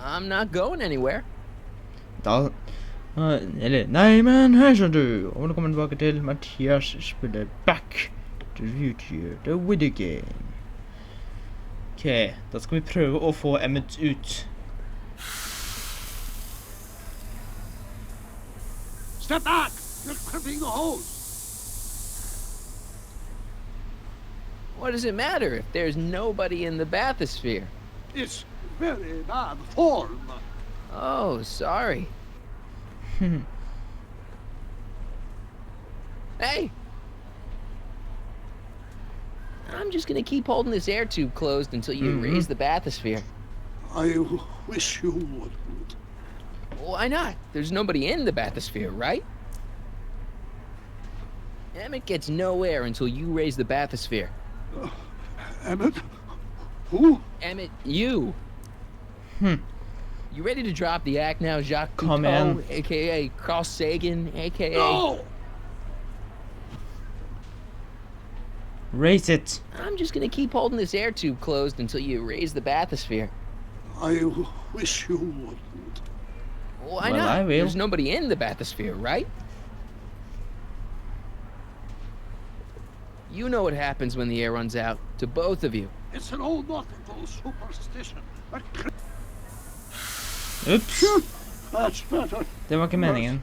I'm not going anywhere. Da... Eller, nei, men her skjønner du. Og velkommen tilbake til Matias spiller Back to Future, the video game. Ok, da skal vi prøve å få Emmet ut. Step back! You're crimping the hose! What does it matter if there's nobody in the bathysphere? It's very bad form. Oh, sorry. Hey! I'm just gonna keep holding this air tube closed until you raise the bathysphere. I wish you wouldn't. Why not? There's nobody in the bathysphere, right? Emmet gets no air until you raise the bathysphere. Emmet? Who? Emmet, you. You ready to drop the act now, Jacques Come Cousteau, in. a.k.a. Carl Sagan, a.k.a. No! Raise it. I'm just gonna keep holding this air tube closed until you raise the bathysphere. I wish you wouldn't. Why Well, not? I will. There's nobody in the bathysphere, right? You know what happens when the air runs out, to both of you. It's an old nautical superstition. Ups. That's better. Det var ikke meningen.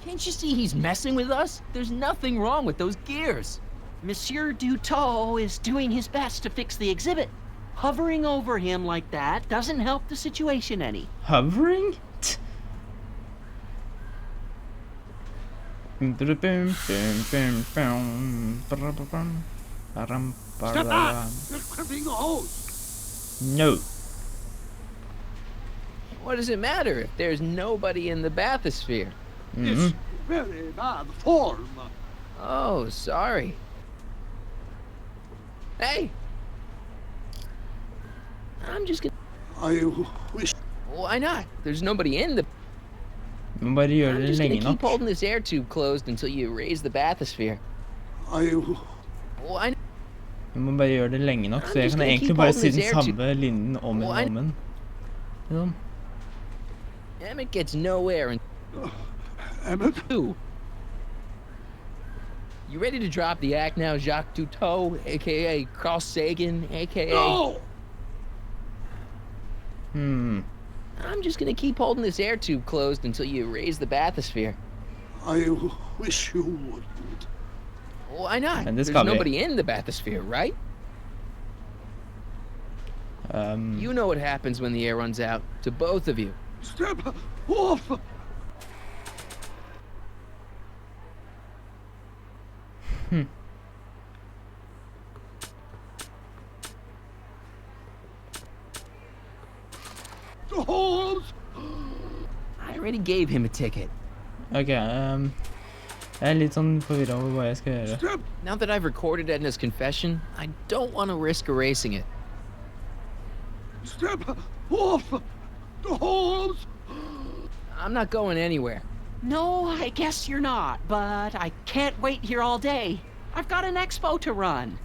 Can't you see he's messing with us? There's nothing wrong with those gears. Monsieur Dutot is doing his best to fix the exhibit. Hovering over him like that doesn't help the situation any. Hovering? Step back! You're crimping the hose. No. What does it matter if there's nobody in the bathysphere? It's very bad form. Oh, sorry. Hey! I'm just gonna... I wish. Why not? There's nobody in the... Men bare gjør I'm det just lenge gonna keep nok. holding this air tube closed until you raise the bathysphere. I Why not? Vi må bare gjøre det lenge nok, så jeg kan egentlig bare si den samme linjen om og om igjen. Sånn. Emmet gets no air and... Emmet? You ready to drop the act now, Jacques Dutot, a.k.a. Carl Sagan, a.k.a. No! I'm just gonna keep holding this air tube closed until you raise the bathysphere. I wish you wouldn't. Why not? And this There's got me. nobody in the bathysphere, right? You know what happens when the air runs out, to both of you. Step off! The hose! I already gave him a ticket. Ok, jeg litt sånn forvirret over hva jeg skal gjøre. Step Now that I've recorded Edna's confession, I don't want to risk erasing it. off! The hose! I'm not going anywhere. No, I guess you're not, but I can't wait here all day. I've got an expo to run.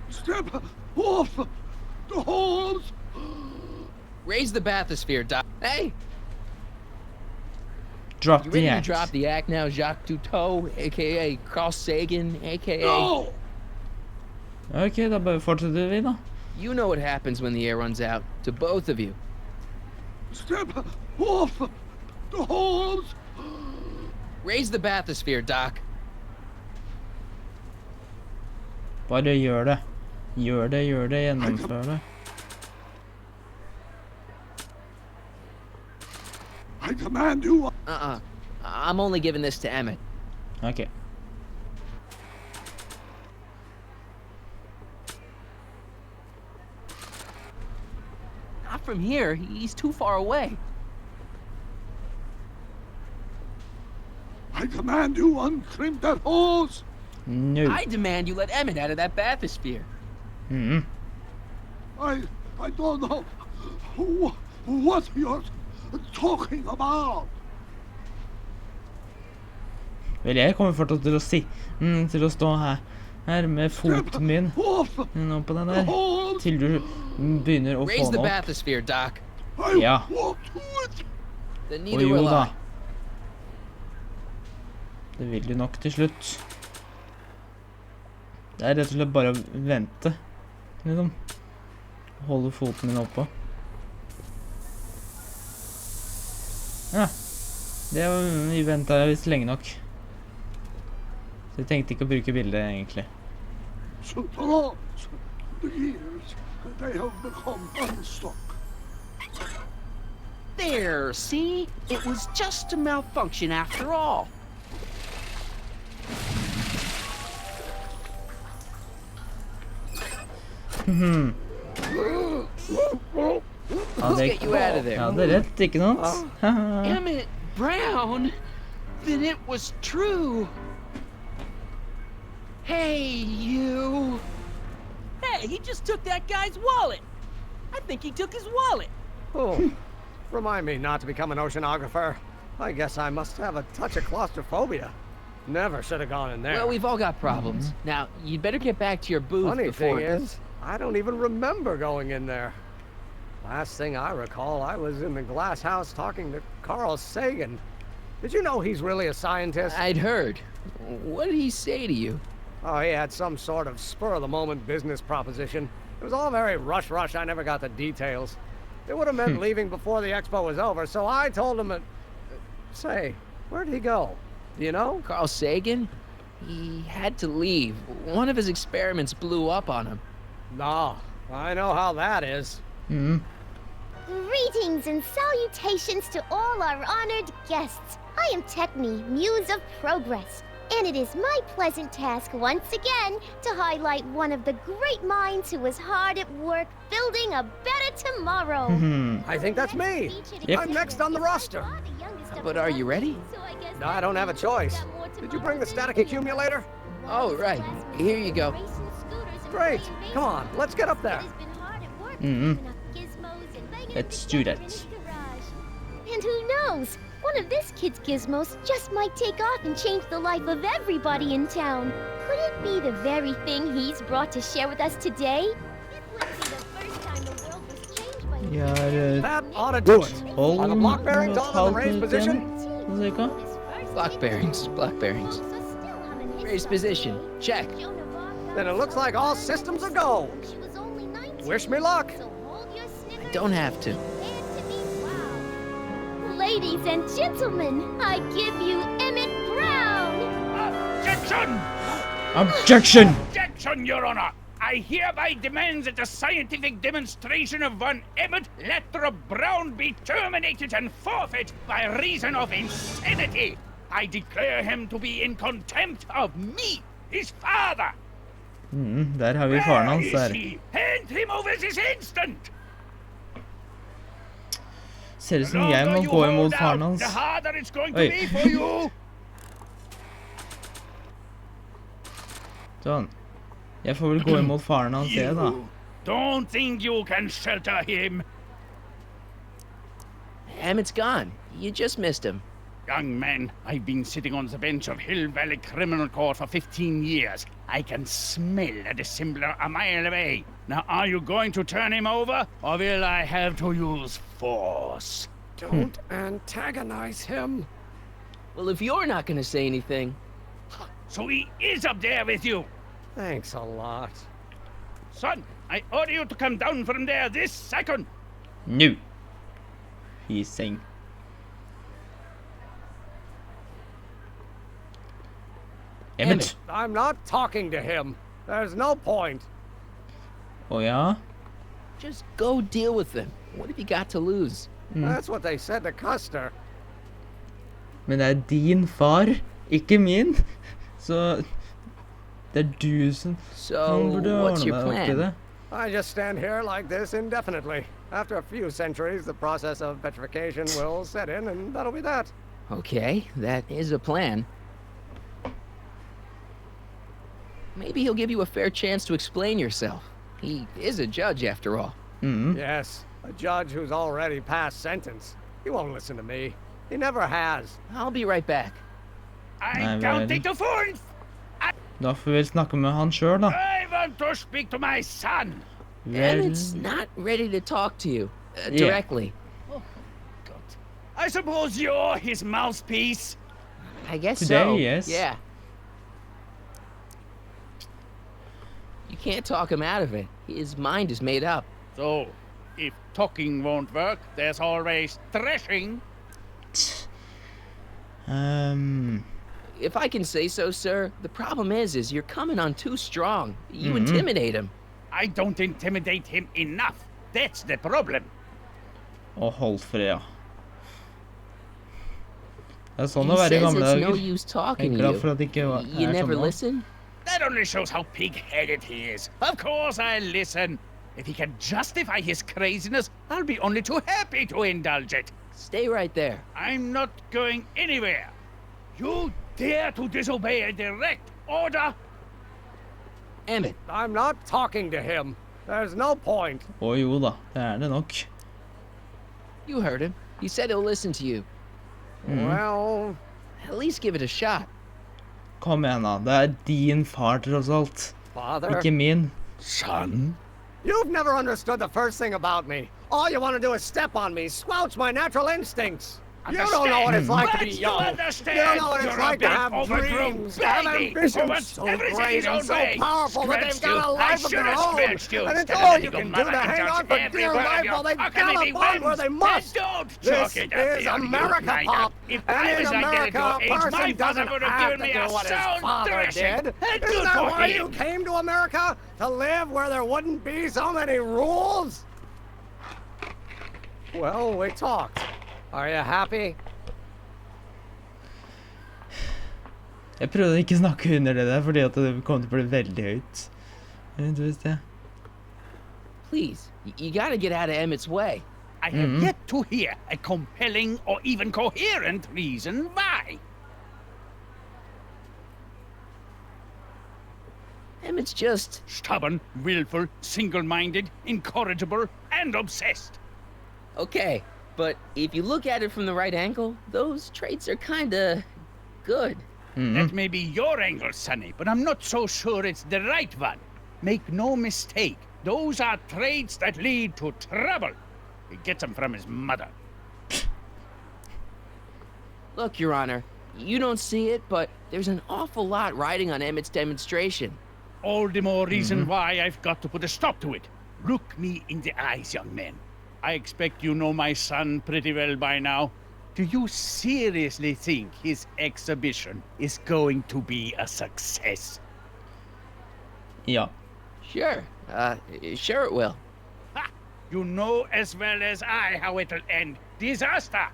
Step off! The hose! Raise the bathysphere, Doc. Hey! Drop You the ready to act. drop the act now, Jacques Dutot, a.k.a. Carl Sagan, a.k.a. No! Ok, da bare fortsetter vi da. You know what happens when the air runs out, to both of you. Step off! The hose! Raise the bathysphere, Doc. Bare gjør det. Gjør det, gjennomfør det. I command you. I'm only giving this to Emmet. Ok. Not from here. He's too far away. I command you uncrimp that hose. No. I demand you let Emmet out of that bathysphere. I don't know what you're talking about. Vel, jeg kommer fortsatt til å si, til å stå her her med foten min nå på den der, til du begynner å få Raise the den opp. bathysphere, Doc. Ja, Then og neither jo will da. I. Det vil du nok til slutt. Det er rett og slett bare å vente, liksom. Holde foten min oppå. Ja, vi ventet visst lenge nok. Så jeg tenkte ikke å bruke bildet, egentlig. So throughout the years, they have become unstuck. There, see? It was just a malfunction after all. Let's get you out of there. Ja, det er rett, ikke sant? Emmet Brown? Then it was true. Hey, you. Hey, he just took that guy's wallet. I think he took his wallet. Oh, remind me not to become an oceanographer. I guess I must have a touch of claustrophobia. Never should have gone in there. Well, we've all got problems. Now, you'd better get back to your booth Funny before... thing is, I don't even remember going in there. Last thing I recall, I was in the glass house talking to Carl Sagan. Did you know he's really a scientist? I'd heard. What did he say to you? Oh, he had some sort of spur-of-the-moment business proposition. It was all very rush. I never got the details. It would have meant leaving before the expo was over, so I told him say, where'd he go? Do you know? Carl Sagan? He had to leave. One of his experiments blew up on him. No, I know how that is. Greetings and salutations to all our honored guests. I am Techne, Muse of Progress, and it is my pleasant task once again to highlight one of the great minds who was hard at work building a better tomorrow. I think that's me. Yep. I'm next on the roster. But are you ready? No, I don't have a choice. Did you bring the static accumulator? Oh, right. Here you go. Great. Come on, let's get up there. Let's do that. And who knows? One of this kid's gizmos just might take off and change the life of everybody in town. Could it be the very thing he's brought to share with us today? It wouldn't be the first time the world was changed by Vi har That ought to do it. 12 Are the block bearings all in the halvt raised minutt position? igjen, cirka. Block bearings, block bearings. Raised position. Check. Then it looks like all systems are go. Wish me luck. I don't have to. Ladies and gentlemen, I give you Emmet Brown! Objection! Objection! Objection, Your Honor! I hereby demand that the scientific demonstration of one Emmet Lathrop Brown be terminated and forfeit by reason of insanity. I declare him to be in contempt of me, his father. Der har vi faren Where hans is der. he? Hand him over this instant! Ser ut The som jeg longer må you gå hold imot out, faren hans. the harder it's going to Oi. be for you. Sånn. Jeg får vel gå imot faren hans, jeg da. You don't think you can shelter him? Emmett's gone. You just missed him. Young man, I've been sitting on the bench of Hill Valley Criminal Court for 15 years. I can smell a dissembler a mile away. Now, are you going to turn him over, or will I have to use force? Don't antagonize him. Well, if you're not gonna say anything... So he is up there with you. Thanks a lot. Son, I order you to come down from there this second. No. He's saying. Emmet. I'm not talking to him. There's no point. Å ja? Just go deal with them. What have you got to lose? That's what they said to Custer. Men det er din far, ikke min. Så det er du som So, burde what's ordne your meg opp i det. I just stand here like this indefinitely. After a few centuries, the process of petrification will set in, and that'll be that. Okay, that is a plan. Maybe he'll give you a fair chance to explain yourself. He is a judge, after all. Yes, a judge who's already passed sentence. He won't listen to me. He never has. I'll be right back. I I'm count ready. it to four. Da får vi vel snakke med han sjøl, da. I want to speak to my son. Vel Emmett's not ready to talk to you Yeah. directly. God. I suppose you're his mouthpiece. I guess Today, so. yes. Yeah. You can't talk him out of it. His mind is made up. So, if talking won't work, there's always threshing. If I can say so, sir, the problem is you're coming on too strong. You intimidate him. I don't intimidate him enough. That's the problem. Å, hold fred, ja. Det er sånn He å være i says gamle it's no dager. use Jeg talking er to glad you. for at det ikke var, You er never sånn nå. listen? That only shows how pig-headed he is. Of course I listen. If he can justify his craziness, I'll be only too happy to indulge it. Stay right there. I'm not going anywhere. You dare to disobey a direct order? Emmet, I'm not talking to him. There's no point. Å jo da, det er det nok. you heard him. He said he'll listen to you. Well, At least give it a shot. Kom igjen da, det er din far tross alt. Father, Ikke min. Son? you've never understood the first thing about me. All you want to do is step on me, squelch my natural instincts. You don't know what it's like to be What's young. understand? You don't know what it's You're a like to big, have overgrown dreams, to have baby who ambitions wants so everything great his and own so way. powerful that they've Scratched got a you. life I of their should have own. scratched you And it's instead of all letting you your can do mother to hang indulge on for every dear word of life your while they huckleberry gallop on where whims. they must. And don't This chalk it up is to your America, youth, Pop. If And I in was like that America, at a your age, my person father doesn't would have have given to me do a what his sound father thrashing. did. And Isn't good that for why him. you came to America? To live where there wouldn't be so many rules? Well, we talked. Are you happy? Jeg prøvde ikke å snakke under det der, fordi at det kom til å bli veldig høyt. Du vet det. Please, you gotta get out of Emmett's way. I have yet to hear a compelling or even coherent reason why. Emmett's just... Stubborn, willful, single-minded, incorrigible, and obsessed. Okay, but if you look at it from the right angle, those traits are kinda... good. That may be your angle, Sonny, but I'm not so sure it's the right one. Make no mistake, those are traits that lead to trouble. He gets them from his mother. Look, Your Honor, you don't see it, but there's an awful lot riding on Emmett's demonstration. All the more reason why I've got to put a stop to it. Look me in the eyes, young man. I expect you know my son pretty well by now. Do you seriously think his exhibition is going to be a success? Ja. Sure, sure it will. Ha! You know as well as I how it'll end. Disaster!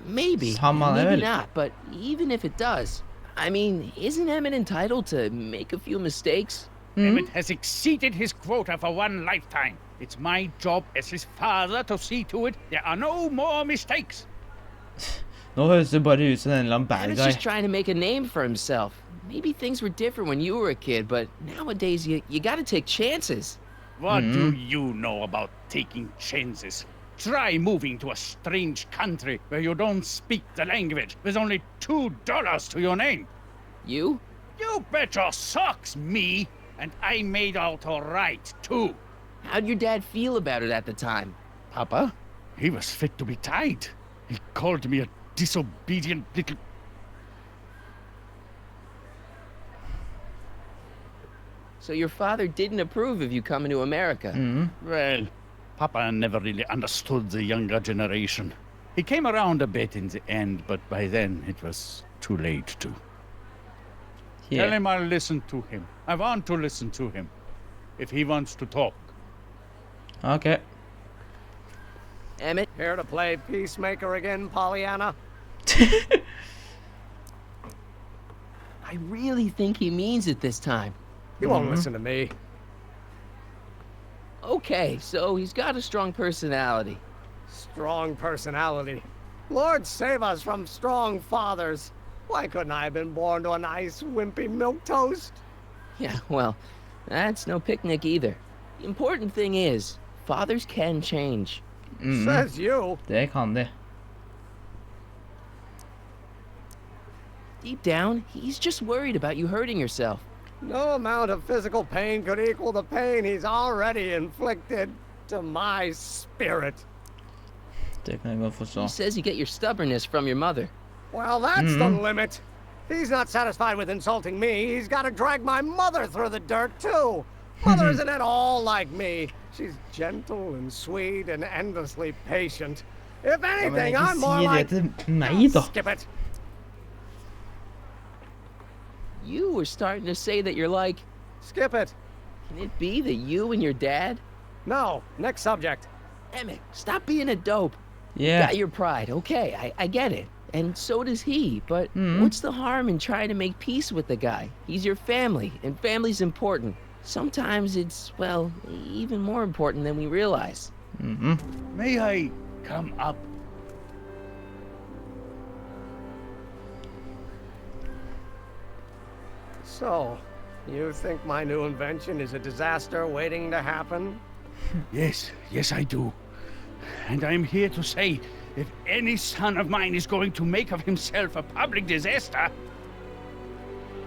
Maybe, Samma maybe level. not, but even if it does, I mean, isn't Emmett entitled to make a few mistakes? Emmet has exceeded his quota for one lifetime. It's my job as his father to see to it there are no more mistakes. Nå høres det bare ut som en eller annen bad Emmett's guy. just trying to make a name for himself. Maybe things were different when you were a kid, but nowadays you gotta take chances. What do you know about taking chances? Try moving to a strange country where you don't speak the language with only $2 to your name. You? You bet your socks, me! And I made out all right, too. How'd your dad feel about it at the time? Papa? He was fit to be tied. He called me a disobedient little... So your father didn't approve of you coming to America? Well, Papa never really understood the younger generation. He came around a bit in the end, but by then it was too late to. Tell Yeah. him I'll listen to him. I want to listen to him. If he wants to talk. Ok. Emmet, here to play peacemaker again, Pollyanna? I really think he means it this time. You won't listen to me. Okay, so he's got a strong personality. Strong personality. Lord save us from strong fathers. Why couldn't I have been born to a nice, wimpy milquetoast? Yeah, well, that's no picnic either. The important thing is, fathers can change. Says you. Det kan de. Deep down, he's just worried about you hurting yourself. No amount of physical pain could equal the pain he's already inflicted to my spirit. Det kan jeg godt He forstå. says you get your stubbornness from your mother. Well, that's the limit. He's not satisfied with insulting me. He's got to drag my mother through the dirt, too. Mother isn't at all like me. She's gentle and sweet and endlessly patient. If Ja, men anything, ikke I'm more si det like... til meg, da. Skip it. You were starting to say that you're like, Skip it. can it be that you and your dad? No, next subject. Emmett, stop being a dope. Yeah. Got your pride, okay, I get it. And so does he, but what's the harm in trying to make peace with the guy? He's your family, and family's important. Sometimes it's, well, even more important than we realize. May I come up? So, you think my new invention is a disaster waiting to happen? Yes, I do. And I'm here to say, if any son of mine is going to make of himself a public disaster,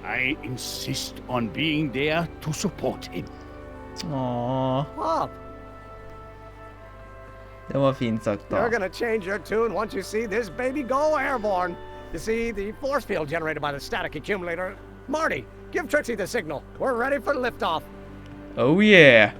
I insist on being there to support him. Åh, Pop, det var fint sagt, da. you're gonna change your tune once you see this baby go airborne. You see, the force field generated by the static accumulator. Marty, give Trixie the signal. We're ready for liftoff. Oh yeah.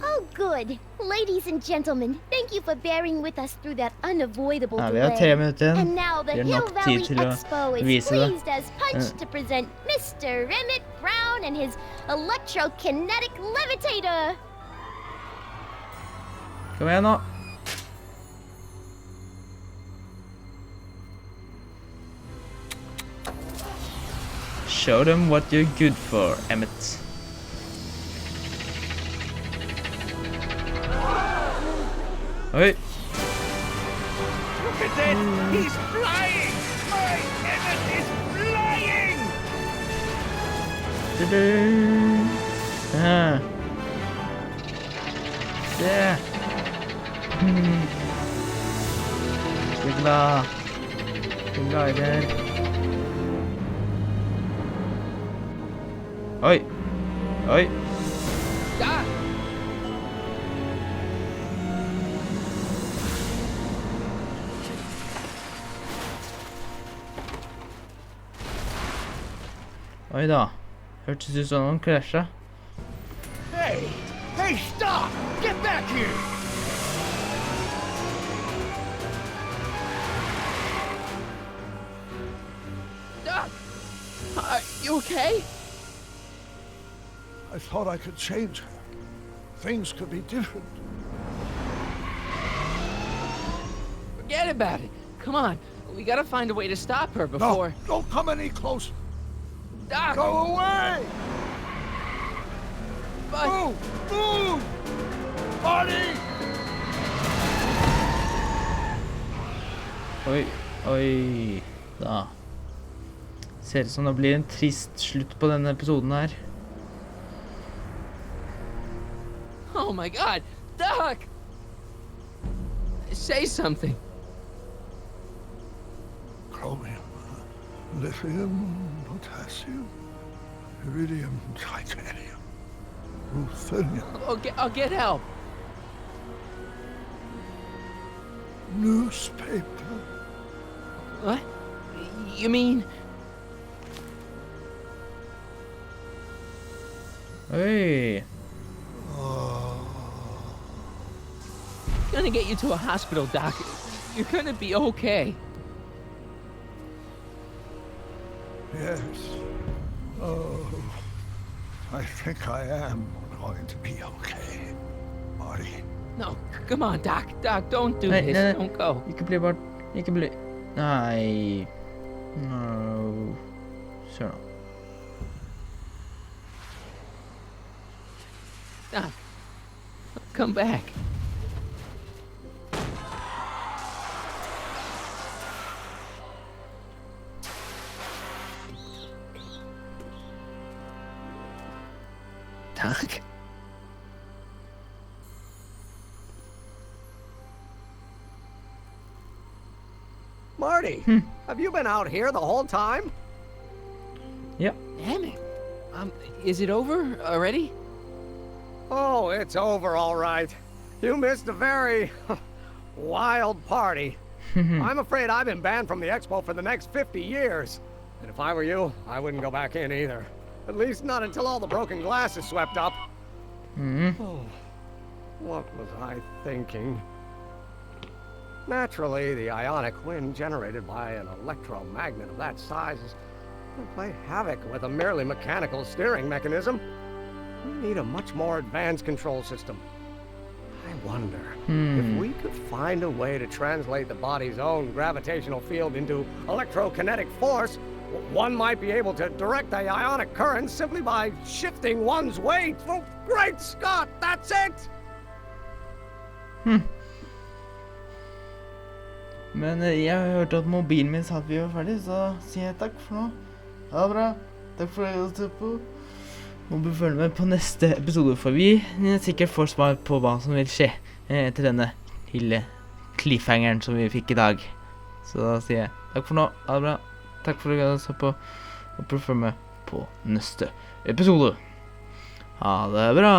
Oh, good. Ladies and gentlemen, thank you for bearing with us through that unavoidable Ja, vi har 3 delay. minutter igjen. And now the Det er Hill nok Valley tid til å Expo is vise det. pleased as punch to present Mr. Emmet Brown and his electrokinetic levitator. Kom igjen, nå. Show them what you're good for, Emmet. Oi. Look at that! He's flying! My Emmet is flying! Ta-da. Ah. Der. Jeg er glad. Jeg er glad i det. Oi. Oi. Ah! Oi da. Hørtes ut som noen krasja. Hey! Hey, stop! Get back here! Doc! Are you okay? I thought I could change her. Things could be different. Forget about it. Come on. We gotta find a way to stop her before... No, don't come any closer. Doc! Go away! But... Move! Move! Marty! Oi, oi, da. Ser ut som det blir en trist slutt på denne episoden her. Oh my god! Doc! Say something. Chromium, lithium, potassium, iridium, titanium, ruthenium, I'll get help. newspaper. What? You mean... Oi. Gonna get you to a hospital, Doc. You're gonna be okay. Yes. Oh, I think I am going to be okay, Marty. No, come on, Doc. Doc, don't do Nei, this. nei, nei. Don't go. Ikke bli bort. Ikke bli... Nei. No. Søren. Doc, come back. Doc? Marty, have you been out here the whole time? Ja. Emmet, is it over already? Oh, it's over all right. You missed a very wild party. I'm afraid I've been banned from the expo for the next 50 years. And if I were you, I wouldn't go back in either. At least not until all the broken glass is swept up. Oh, what was I thinking? Naturally, the ionic wind generated by an electromagnet of that size is going to play havoc with a merely mechanical steering mechanism. We need a much more advanced control system. I wonder if we could find a way to translate the body's own gravitational field into electrokinetic force. One might be able to direct the ionic current simply by shifting one's weight. Oh, great Scott, that's it! Men jeg har hørt at mobilen min sa at vi var ferdig, så sier jeg takk for nå. Ha det bra. Takk for at du så på. Og bør følge med på neste episode, for vi sikkert får svar på hva som vil skje til denne lille cliffhangeren som vi fikk i dag. Så da sier jeg takk for nå. Ha det bra. Takk for at du så på. Og bør følge med på neste episode. Ha det bra.